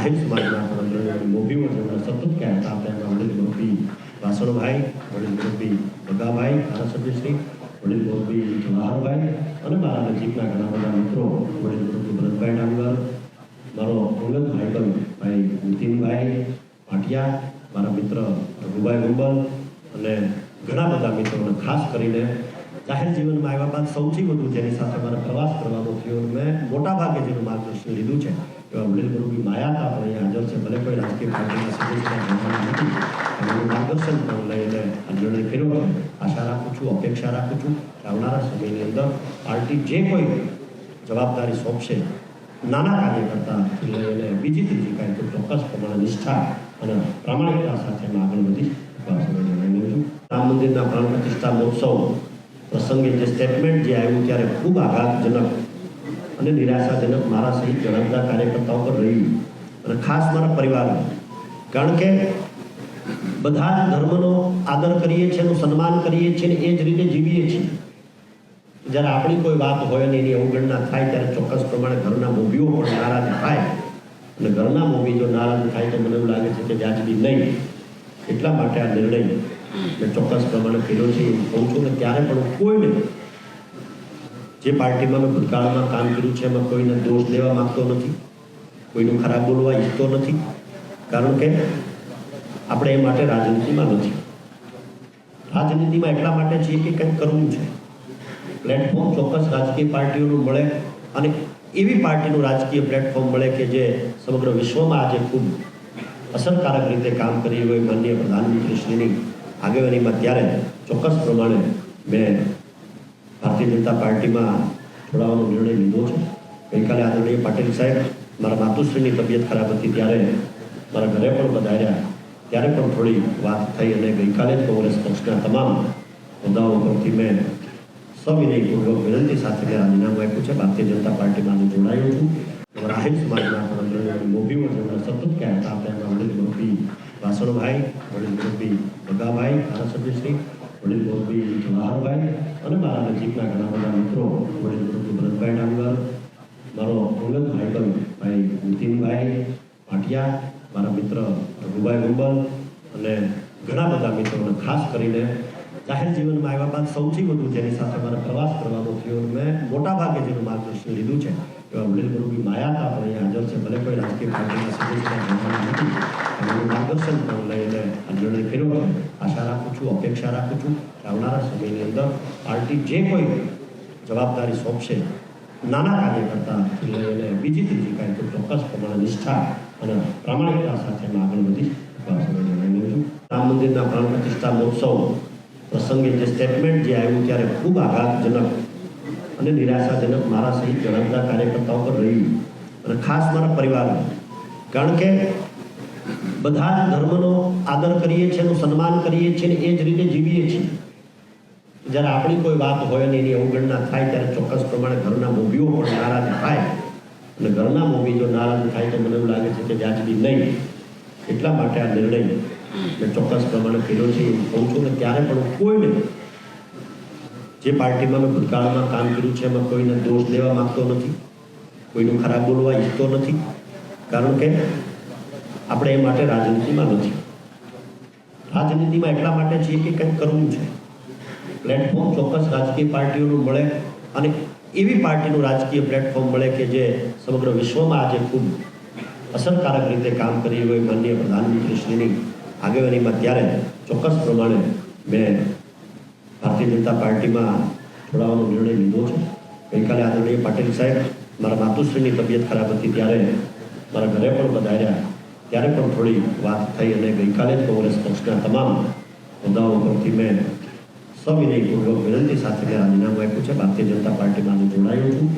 આહિર સમાજના અગ્રણીઓની મોભીઓ જેમણે સતત કહેતા આપણે એમાં વડીલ મુરબ્બી વાસણભાઈ, વડીલ મુરબ્બી બગાભાઈ, ધારાસભ્યશ્રી, વડીલ મુરબ્બી જવાહરભાઈ અને મારા નજીકના ઘણા બધા મિત્રો, વડીલ મુરબ્બી ભરતભાઈ ડાંગર, મારો અંગત ભાઈબંધ ભાઈ નીતિનભાઈ પાટિયા, મારા મિત્ર રઘુભાઈ ગુંબલ અને ઘણા બધા મિત્રોને ખાસ કરીને જાહેર જીવનમાં આવ્યા બાદ સૌથી વધુ જેની સાથે મારે પ્રવાસ કરવાનો થયો, મેં મોટાભાગે જેનું માર્ગદર્શન લીધું છે એવા વડીલ મુરબ્બી માયાતા પણ અહીંયા હાજર છે. ભલે કોઈ રાજકીય પાર્ટીના સદસ્ય નથી, એનું માર્ગદર્શન પણ લઈને આ નિર્ણય કર્યો છે. આશા રાખું છું, અપેક્ષા રાખું છું કે આવનારા સમયની અંદર પાર્ટી જે કોઈ જવાબદારી સોંપશે, નાના કાર્યકર્તાથી લઈને બીજી ત્રીજી કાંઈ તો ચોક્કસ પ્રમાણે નિષ્ઠા અને પ્રામાણિકતા સાથે આગળ વધી છું. રામ મંદિરના પ્રાણ પ્રતિષ્ઠા મહોત્સવ પ્રસંગે જે સ્ટેટમેન્ટ જે આવ્યું ત્યારે ખૂબ આઘાતજનક અને નિરાશાજનક મારા સહિત ઘણા બધા કાર્યકર્તાઓ પર રહ્યું અને ખાસ મારા પરિવાર, કારણ કે બધા જ ધર્મનો આદર કરીએ છીએ, એનું સન્માન કરીએ છીએ અને એ જ રીતે જીવીએ છીએ. જ્યારે આપણી કોઈ વાત હોય ને એની અવગણના થાય ત્યારે ચોક્કસ પ્રમાણે ઘરના મોભીઓ પણ નારાજ થાય અને ઘરના મોભી જો નારાજ થાય તો મને એવું લાગે છે કે વ્યાજબી નહીં. એટલા માટે આ નિર્ણય મેં ચોક્કસ પ્રમાણે કર્યો છે. હું કહું છું કે ત્યારે પણ કોઈને જે પાર્ટીમાં મેં ભૂતકાળમાં કામ કર્યું છે એમાં કોઈને દોષ દેવા માગતો નથી, કોઈનું ખરાબ બોલવા ઈચ્છતો નથી, કારણ કે આપણે એ માટે રાજનીતિમાં નથી. રાજનીતિમાં એટલા માટે છીએ કે કંઈક કરવું છે. પ્લેટફોર્મ ચોક્કસ રાજકીય પાર્ટીઓનું મળે અને એવી પાર્ટીનું રાજકીય પ્લેટફોર્મ મળે કે જે સમગ્ર વિશ્વમાં આજે ખૂબ અસરકારક રીતે કામ કરી હોય માનનીય પ્રધાનમંત્રીશ્રીની આગેવાનીમાં. ત્યારે ચોક્કસ પ્રમાણે મેં ભારતીય જનતા પાર્ટીમાં જોડાવાનો નિર્ણય લીધો છે. ગઈકાલે આદરણીય પાટીલ સાહેબ મારા માતુશ્રીની તબિયત ખરાબ હતી ત્યારે મારા ઘરે પણ પધાર્યા, ત્યારે પણ થોડી વાત થઈ અને ગઈકાલે જ કોંગ્રેસ પક્ષના તમામ હોદ્દાઓ પરથી મેં સવિનયપૂર્વક વિનંતી સાથે રાજીનામું આપ્યું છે. ભારતીય જનતા પાર્ટીમાં હું જોડાયો છું. આહિર સમાજના અગ્રણીઓની મોભીઓ જેમણે સતત કહેતા આપણે એમાં વડીલ મુરબ્બી વાસણભાઈ, વડીલ મુરબ્બી બગાભાઈ, ધારાસભ્યશ્રી, વડીલ મુરબ્બી જવાહરભાઈ અને મારા નજીકના ઘણા બધા મિત્રો, વડીલ મુરબ્બી ભરતભાઈ ડાંગર, મારો અંગત ભાઈબંધ ભાઈ નીતિનભાઈ પાટિયા, મારા મિત્ર રઘુભાઈ ગુંબલ અને ઘણા બધા મિત્રોને ખાસ કરીને જાહેર જીવનમાં આવ્યા બાદ સૌથી વધુ જેની સાથે મારે પ્રવાસ કરવાનો થયો, મેં મોટાભાગે જેનું માર્ગદર્શન લીધું છે એવા વડીલ મુરબ્બી માયાતા પણ અહીંયા હાજર છે. ભલે કોઈ રાજકીય પાર્ટીના સદસ્ય નથી, એનું માર્ગદર્શન પણ લઈને આ નિર્ણય કર્યો છે. આશા રાખું છું, અપેક્ષા રાખું છું કે આવનારા સમયની અંદર પાર્ટી જે કોઈ જવાબદારી સોંપશે, નાના કાર્યકર્તાથી લઈને બીજી ત્રીજી કાંઈ તો ચોક્કસ પ્રમાણે નિષ્ઠા અને પ્રામાણિકતા સાથે આગળ વધી છું. રામ મંદિરના પ્રાણ પ્રતિષ્ઠા મહોત્સવ પ્રસંગે જે સ્ટેટમેન્ટ જે આવ્યું ત્યારે ખૂબ આઘાતજનક અને નિરાશાજનક મારા સહિત ઘણા બધા કાર્યકર્તાઓ પર રહ્યું અને ખાસ મારા પરિવાર, કારણ કે બધા જ ધર્મનો આદર કરીએ છીએ, એનું સન્માન કરીએ છીએ અને એ જ રીતે જીવીએ છીએ. જ્યારે આપણી કોઈ વાત હોય ને એની અવગણના થાય ત્યારે ચોક્કસ પ્રમાણે ઘરના મોભીઓ પણ નારાજ થાય અને ઘરના મોભી જો નારાજ થાય તો મને એવું લાગે છે કે વ્યાજબી નહીં. એટલા માટે આ નિર્ણય મેં ચોક્કસ પ્રમાણે કર્યો છે. હું કહું છું કે ત્યારે પણ કોઈને જે પાર્ટીમાં મેં ભૂતકાળમાં કામ કર્યું છે એમાં કોઈને દોષ દેવા માગતો નથી, કોઈનું ખરાબ બોલવા ઈચ્છતો નથી, કારણ કે આપણે એ માટે રાજનીતિમાં નથી. રાજનીતિમાં એટલા માટે છીએ કે કંઈક કરવું છે. પ્લેટફોર્મ ચોક્કસ રાજકીય પાર્ટીઓનું મળે અને એવી પાર્ટીનું રાજકીય પ્લેટફોર્મ મળે કે જે સમગ્ર વિશ્વમાં આજે ખૂબ અસરકારક રીતે કામ કરી હોય માનનીય પ્રધાનમંત્રીશ્રીની આગેવાનીમાં. ત્યારે ચોક્કસ પ્રમાણે મેં ભારતીય જનતા પાર્ટીમાં જોડાવાનો નિર્ણય લીધો છે. ગઈકાલે આદરણીય પાટીલ સાહેબ મારા માતુશ્રીની તબિયત ખરાબ હતી ત્યારે મારા ઘરે પણ પધાર્યા, ત્યારે પણ થોડી વાત થઈ અને ગઈકાલે જ કોંગ્રેસ પક્ષના તમામ હોદ્દાઓ પરથી મેં સવિનયપૂર્વક વિનંતી સાથે રાજીનામું આપ્યું છે. ભારતીય જનતા પાર્ટીમાં હું જોડાયો છું.